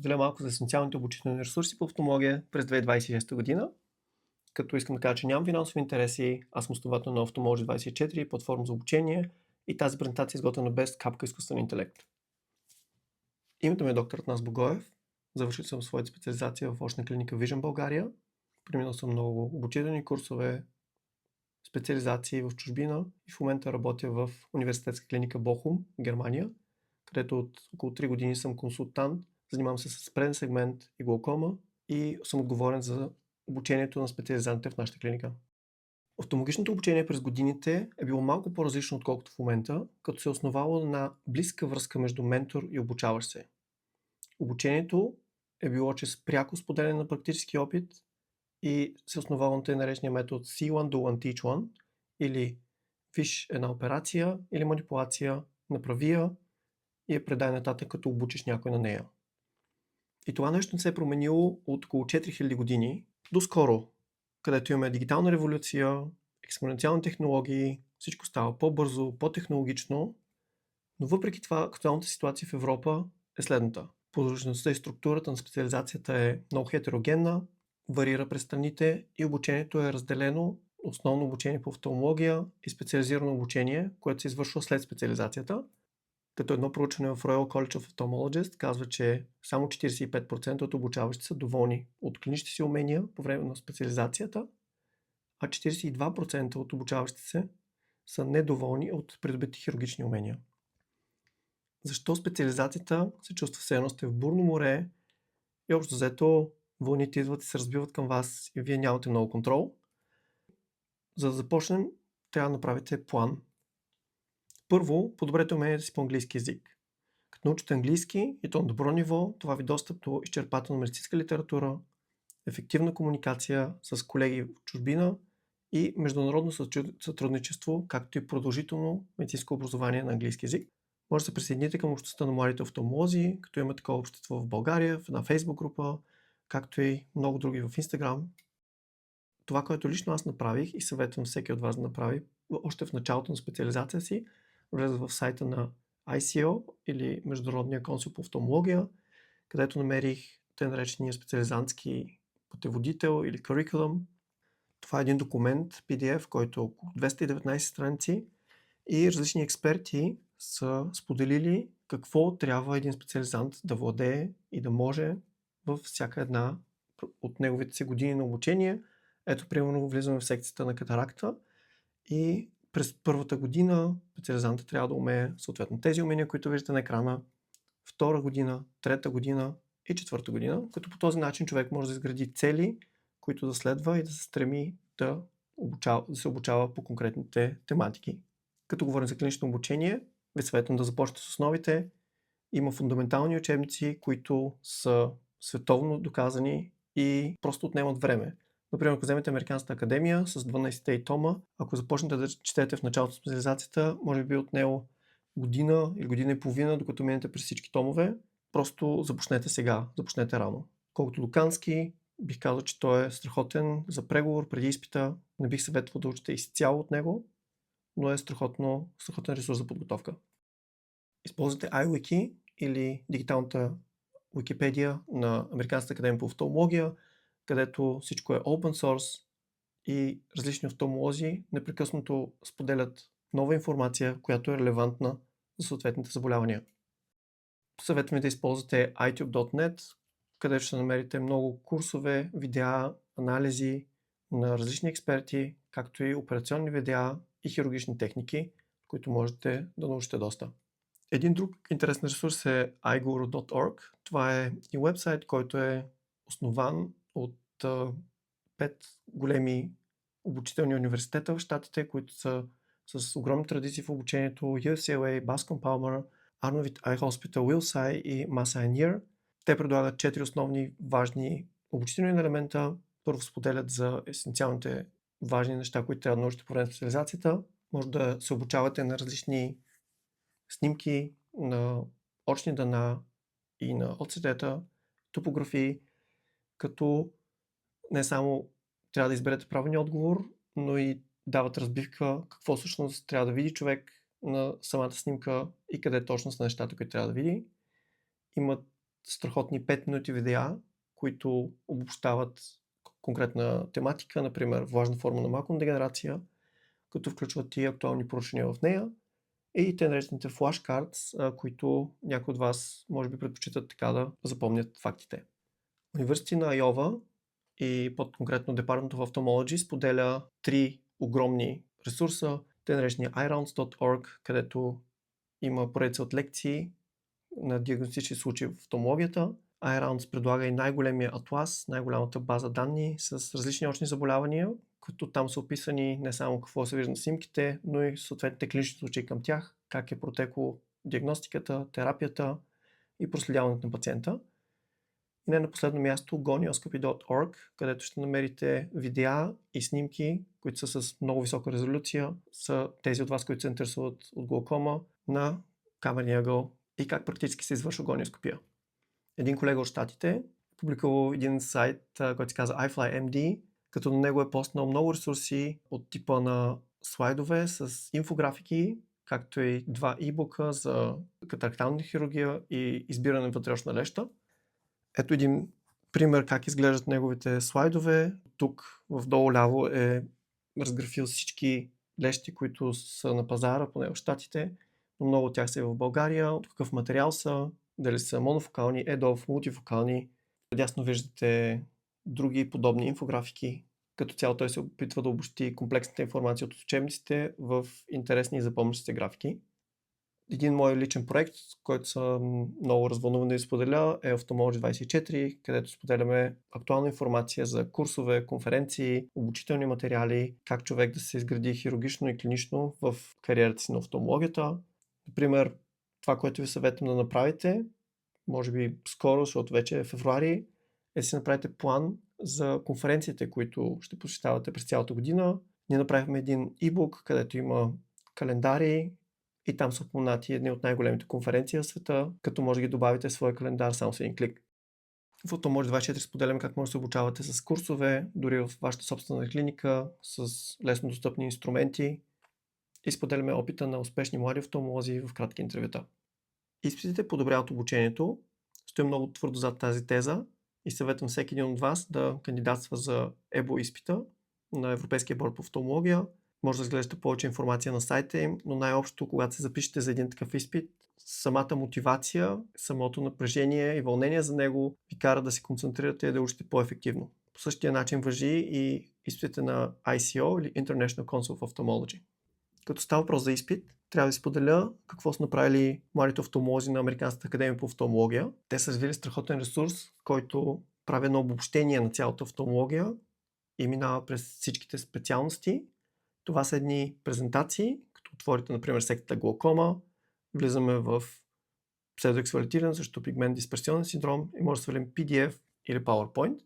споделя малко за есенциалните обучителни ресурси по офталмология през 2026 година, като искам да кажа, че нямам финансови интереси, аз съм основател на Ophthalmology24, платформа за обучение и тази презентация е изготвена без капка изкуствен интелект. Името ми е доктор Атанас Богоев, завършил съм своята специализация в очна клиника Vision България, преминал съм много обучителни курсове, специализации в чужбина и в момента работя в университетска клиника Бохум, Германия, където от около 3 години съм консултант, занимавам се с преден сегмент и глаукома и съм отговорен за обучението на специализантите в нашата клиника. Офталмологичното обучение през годините е било малко по-различно, отколкото в момента, като се е основало на близка връзка между ментор и обучаващ се. Обучението е било чрез пряко споделяне на практически опит и се основава на тъй наречения метод See one, do one, teach one, или виж една операция или манипулация, направи я и я предай нататък, като обучиш някой на нея. И това нещо не се е променило от около 4000 години до скоро, където имаме дигитална революция, експоненциални технологии, всичко става по-бързо, по-технологично, но въпреки това актуалната ситуация в Европа е следната. Продължителността и структурата на специализацията е много хетерогенна, варира през страните и обучението е разделено основно обучение по офталмология и специализирано обучение, което се извършва след специализацията. Като едно проучване в Royal College of Ophthalmologists казва, че само 45% от обучаващите са доволни от клиничните си умения по време на специализацията, а 42% от обучаващите се са недоволни от придобити хирургични умения. Защо специализацията се чувства все едно сте в бурно море и общо взето вълните идват и се разбиват към вас и вие нямате много контрол? За да започнем, трябва да направите план. Първо, подобрете умението си по английски език. Като научите английски и то на добро ниво, това ви достъп до изчерпателна медицинска литература, ефективна комуникация с колеги в чужбина и международно сътрудничество, както и продължително медицинско образование на английски език. Може да се присъедините към общността на младите офталмолози, като има такова общество в България, в една Facebook група, както и много други в Instagram. Това, което лично аз направих и съветвам всеки от вас да направи, още в началото на специализация си, влезе в сайта на ICO или Международния консул по офталмология, където намерих тъй наречения специализантски пътеводител или curriculum. Това е един документ, PDF, който е около 219 страници и различни експерти са споделили какво трябва един специализант да владее и да може във всяка една от неговите си години на обучение. Ето, примерно, влизаме в секцията на катаракта и през първата година специализантът трябва да умее съответно тези умения, които виждате на екрана, втора година, трета година и четвърта година, като по този начин човек може да изгради цели, които да следва и да се стреми да се обучава по конкретните тематики. Като говорим за клинично обучение, ви съветвам да започнете с основите. Има фундаментални учебници, които са световно доказани и просто отнемат време. Например, ако вземете Американската академия с 12 тома, ако започнете да четете в началото на специализацията, може би отнело година или година и половина, докато минете през всички томове. Просто започнете сега, започнете рано. Колкото до Кански, бих казал, че той е страхотен за преговор преди изпита. Не бих съветвал да учите изцяло от него, но е страхотен ресурс за подготовка. Използвате iWiki или дигиталната Википедия на Американската академия по офталмология, където всичко е open source и различни офталмолози непрекъснато споделят нова информация, която е релевантна за съответните заболявания. Съветваме да използвате itube.net, където ще намерите много курсове, видеа, анализи на различни експерти, както и операционни видеа и хирургични техники, които можете да научите доста. Един друг интересен ресурс е iguru.org. Това е и уебсайт, който е основан от 5 големи обучителни университета в щатите, които са с огромни традиции в обучението: UCLA, Bascom Palmer, Arnold Eye Hospital, Wills Eye и Mass Eye Near. Те предлагат 4 основни важни обучителни елемента. Първо споделят за есенциалните важни неща, които трябва да научите по време на специализацията. Може да се обучавате на различни снимки, на очни дъна и на ОЦТ-та, топографии, като не само трябва да изберете правилния отговор, но и дават разбивка какво всъщност трябва да види човек на самата снимка и къде точно са нещата, които трябва да види. Имат страхотни 5 минути видеа, които обобщават конкретна тематика, например влажна форма на макулна дегенерация, като включват и актуални проучвания в нея, и те наречените flashcards, които някои от вас може би предпочитат така да запомнят фактите. Университет на Айова и по-конкретно Department of Ophthalmology споделя 3 огромни ресурса, те наречени iRounds.org, където има поредица от лекции на диагностични случаи в офталмологията. iRounds предлага и най-големия атлас, най-голямата база данни с различни очни заболявания, като там са описани не само какво се вижда на снимките, но и съответните клинични случаи към тях, как е протекло диагностиката, терапията и проследяването на пациента. И не на последно място gonioscopy.org, където ще намерите видеа и снимки, които са с много висока резолюция, са тези от вас, които се интересуват от глаукома, на камерния ъгъл и как практически се извършва гониоскопия. Един колега от щатите публикувал един сайт, който се казва iFlyMD, като на него е постнал много ресурси от типа на слайдове с инфографики, както и 2 e-бука за катарактална хирургия и избиране на вътрешна леща. Ето един пример как изглеждат неговите слайдове. Тук в долу ляво е разграфил всички лещи, които са на пазара, поне в щатите, но много от тях са и в България. От какъв материал са, дали са монофокални, EDOF, мултифокални. Дясно виждате други подобни инфографики. Като цяло той се опитва да обобщи комплексната информация от учебниците в интересни и запомнящи се графики. Един мой личен проект, който съм много развълнуван да споделя, е Ophthalmology 24, където споделяме актуална информация за курсове, конференции, обучителни материали, как човек да се изгради хирургично и клинично в кариерата си на офталмологията. Например, това, което ви съветвам да направите, може би скоро, защото вече е февруари, е да си направите план за конференциите, които ще посещавате през цялата година. Ние направихме един e-book, където има календари и там са упоменати едни от най-големите конференции в света, като може да ги добавите в своя календар само с един клик. В Ophthalmology 24 споделяме как може да се обучавате с курсове, дори в вашата собствена клиника, с лесно достъпни инструменти и споделяме опита на успешни млади офталмолози в кратки интервюта. Изпитите подобряват обучението. Стоя много твърдо зад тази теза и съветвам всеки един от вас да кандидатства за ЕБО изпита на Европейския борд по офталмология. Може да разгледате повече информация на сайта им, но най-общо, когато се запишете за един такъв изпит, самата мотивация, самото напрежение и вълнение за него ви кара да се концентрирате и да учите по-ефективно. По същия начин важи и изпитите на ICO или International Council of Ophthalmology. Като става въпрос за изпит, трябва да споделя какво са направили младите офталмолози на Американската академия по офталмология. Те са развили страхотен ресурс, който прави едно обобщение на цялата офталмология и минава през всичките специалности. Това са едни презентации, като отворите, например, секцията глаукома, влизаме в псевдоексфалитиран срещу пигмент дисперсионен синдром и може да свалим PDF или PowerPoint.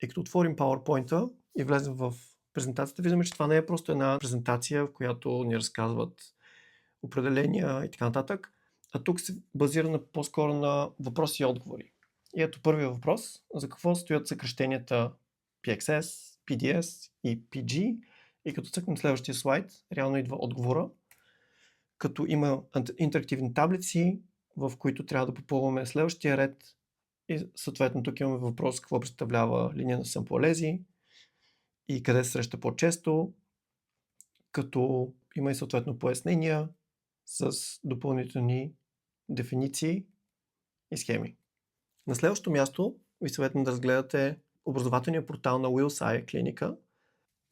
И като отворим PowerPoint-а и влезем в презентацията, виждаме, че това не е просто една презентация, в която ни разказват определения и така нататък, а тук се базира по-скоро на въпроси и отговори. И ето първият въпрос, за какво стоят съкръщенията PXS, PDS и PG. И като цъкнем следващия слайд, реално идва отговора, като има интерактивни таблици, в които трябва да попълваме следващия ред и съответно тук имаме въпрос какво представлява линия на Самплалези и къде се среща по-често, като има и съответно пояснения с допълнителни дефиниции и схеми. На следващото място ви съветвам да разгледате образователния портал на Wills клиника.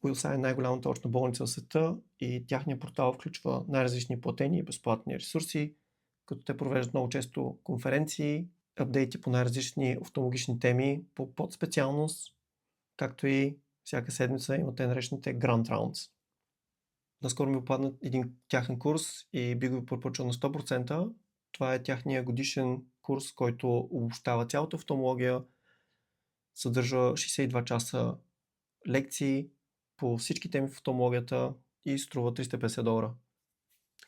Wills е най-голямата очна болница в света и тяхният портал включва най-различни платени и безплатни ресурси, като те провеждат много често конференции, апдейти по най-различни офталмологични теми по подспециалност, както и всяка седмица има те наречените Grand Rounds. Наскоро ми попадна един тяхен курс и би го препоръчал на 100%. Това е тяхния годишен курс, който обобщава цялата офталмология, съдържа 62 часа лекции по всички теми в офталмологията и струва $350.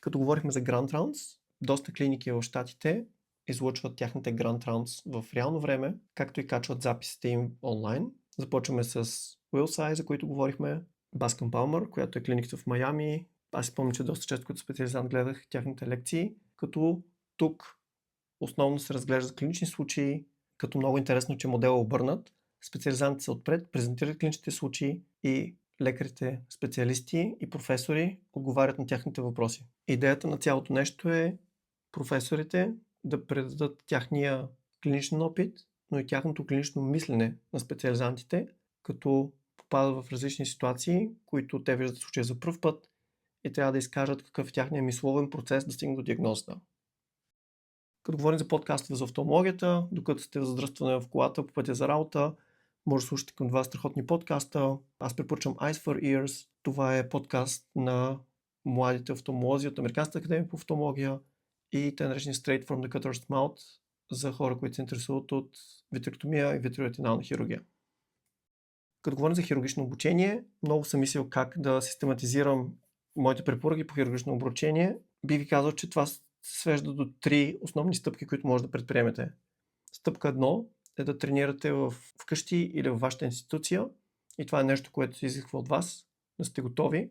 Като говорихме за Grand Rounds, доста клиники в щатите излъчват тяхните Grand Rounds в реално време, както и качват записите им онлайн. Започваме с Wills, за които говорихме, Bascom Palmer, която е клиниката в Майами. Аз си помня, че доста често като специализант гледах тяхните лекции, като тук основно се разглеждат клинични случаи, като много интересно, че моделът е обърнат. Специализантите са отпред, презентират клиничните случаи и лекарите, специалисти и професори отговарят на тяхните въпроси. Идеята на цялото нещо е професорите да предадат тяхния клиничен опит, но и тяхното клинично мислене на специализантите, като попадат в различни ситуации, които те виждат в случая за пръв път и трябва да изкажат какъв е тяхният мисловен процес да стигне до диагнозата. Като говорим за подкастове за офталмологията, докато сте в задръстване в колата по пътя за работа, може да слушате към два страхотни подкаста. Аз препоръчвам Eyes for Ears. Това е подкаст на младите офталмолози от Американската академия по офталмология и те наречени Straight from the Cutter's Mouth за хора, които се интересуват от витреотомия и витреоретинална хирургия. Като говорим за хирургично обучение, много съм мислил как да систематизирам моите препоръки по хирургично обучение. Би ви казал, че това се свежда до 3 основни стъпки, които може да предприемете. Стъпка 1 е да тренирате вкъщи или във вашата институция и това е нещо, което се изисква от вас, да сте готови.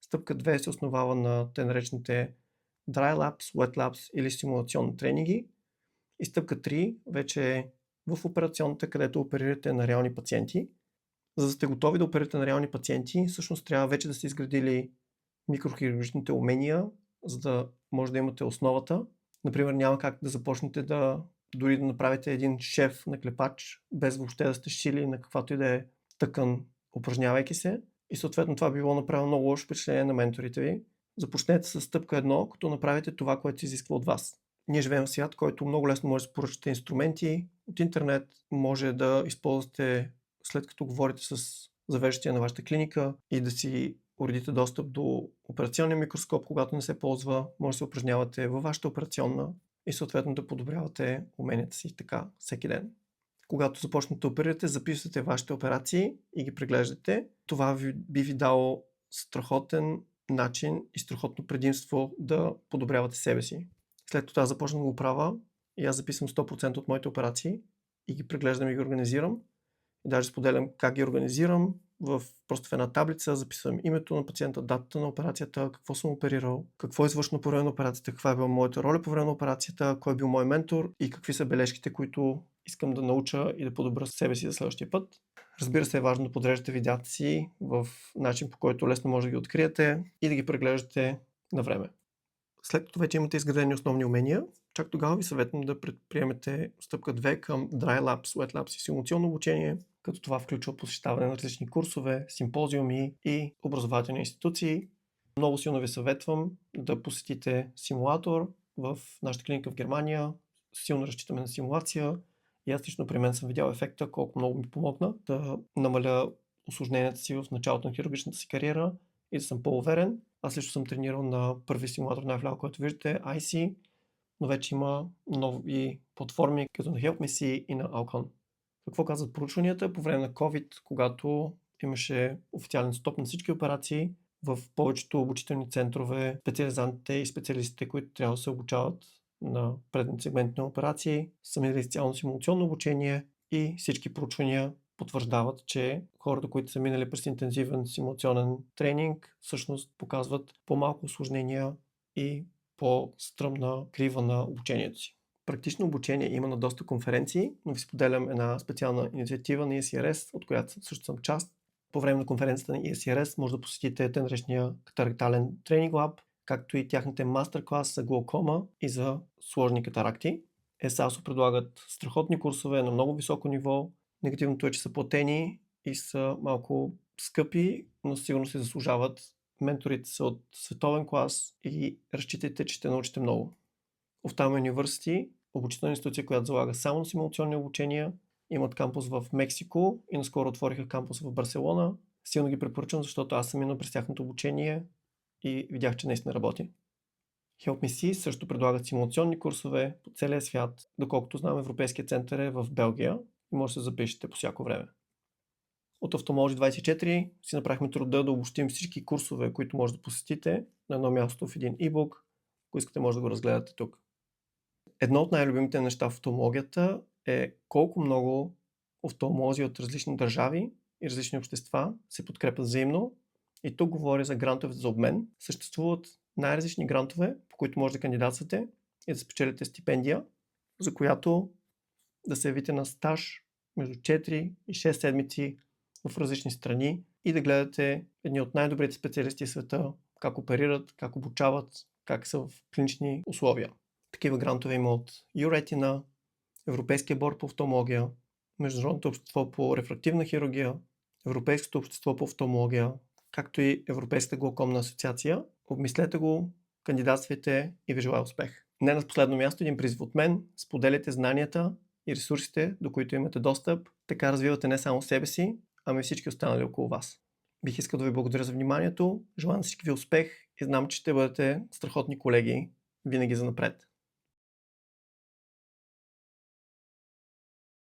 Стъпка 2 се основава на те наречените Dry Labs, Wet Labs или симулационни тренинги. И стъпка 3 вече е в операционната, където оперирате на реални пациенти. За да сте готови да оперирате на реални пациенти, всъщност трябва вече да сте изградили микрохирургичните умения, за да може да имате основата. Например, няма как да започнете дори да направите един шеф на клепач, без въобще да сте шили на каквато и да е тъкан, упражнявайки се. И съответно това би било направило много лошо впечатление на менторите ви. Започнете с стъпка 1, като направите това, което се изисква от вас. Ние живеем в свят, който много лесно може да поръчате инструменти от интернет, може да използвате след като говорите с завеждащия на вашата клиника и да си уредите достъп до операционния микроскоп, когато не се ползва, може да се упражнявате във вашата операционна и съответно да подобрявате уменията си така всеки ден. Когато започнете да оперирате, записвате вашите операции и ги преглеждате. Това би ви дало страхотен начин и страхотно предимство да подобрявате себе си. След това започна да го правя и аз записвам 100% от моите операции и ги преглеждам и ги организирам. И даже споделям как ги организирам просто в една таблица, записвам името на пациента, датата на операцията, какво съм оперирал, какво е извършено по време на операцията, каква е била моята роля по време на операцията, кой е бил мой ментор и какви са бележките, които искам да науча и да подобра себе си за следващия път. Разбира се, е важно да подреждате видеята си в начин, по който лесно може да ги откриете и да ги преглеждате на време. След като вече имате изградени основни умения, чак тогава ви съветвам да предприемете стъпка 2 към Dry Labs, Wet Labs и симулационно обучение, като това включва посещаване на различни курсове, симпозиуми и образователни институции. Много силно ви съветвам да посетите симулатор в нашата клиника в Германия. Силно разчитаме на симулация и аз лично при мен съм видял ефекта, колко много ми помогна да намаля усложненията си в началото на хирургичната си кариера и да съм по-уверен. Аз лично съм тренирал на първи симулатор най-вляво, който виждате, IC, но вече има нови платформи, като на HelpMeSee и на Alcon. Какво казват проучванията? По време на COVID, когато имаше официален стоп на всички операции, в повечето обучителни центрове, специализантите и специалистите, които трябва да се обучават на предни сегментни операции, са минали изцяло симулационно обучение и всички проучвания потвърждават, че хората, които са минали през интензивен симулационен тренинг, всъщност показват по-малко усложнения и по-стръмна крива на обучението си. Практично обучение има на доста конференции, но ви споделям една специална инициатива на ESCRS, от която също съм част. По време на конференцията на ESCRS може да посетите тъй наречения катарактален тренинг лаб, както и тяхните мастер-клас за глаукома и за сложни катаракти. ESASO предлагат страхотни курсове на много високо ниво. Негативното е, че са платени и са малко скъпи, но сигурно се заслужават. Менторите са от световен клас и разчитайте, че ще научите много. Ophthalmo University, обучителна институция, която залага само на симулационни обучения, имат кампус в Мексико и наскоро отвориха кампус в Барселона. Силно ги препоръчвам, защото аз съм минал през тяхното обучение и видях, че наистина работи. HelpMeSee също предлагат симулационни курсове по целия свят. Доколкото знам, Европейският център е в Белгия и може да се запишете по всяко време. От Ophthalmology24 си направихме труда да обобщим всички курсове, които може да посетите на едно място в един e-book. Ако искате, може да го разгледате тук. Едно от най-любимите неща в офталмологията е колко много офталмолози от различни държави и различни общества се подкрепят взаимно. И тук говоря за грантове за обмен. Съществуват най-различни грантове, по които може да кандидатствате и да спечелите стипендия. за която да се явите на стаж между 4 и 6 седмици в различни страни и да гледате едни от най-добрите специалисти в света, как оперират, как обучават, как са в клинични условия. Такива грантове има от Юретина, Европейския борд по офталмология, Международното общество по рефрактивна хирургия, Европейското общество по офталмология, както и Европейската глаукомна асоциация. Обмислете го, кандидатствайте и ви желая успех. Не на последно място, един призив от мен: споделяйте знанията и ресурсите, до които имате достъп, така развивате не само себе си, ами всички останали около вас. Бих искал да ви благодаря за вниманието, желая на всички ви успех и знам, че ще бъдете страхотни колеги винаги занапред.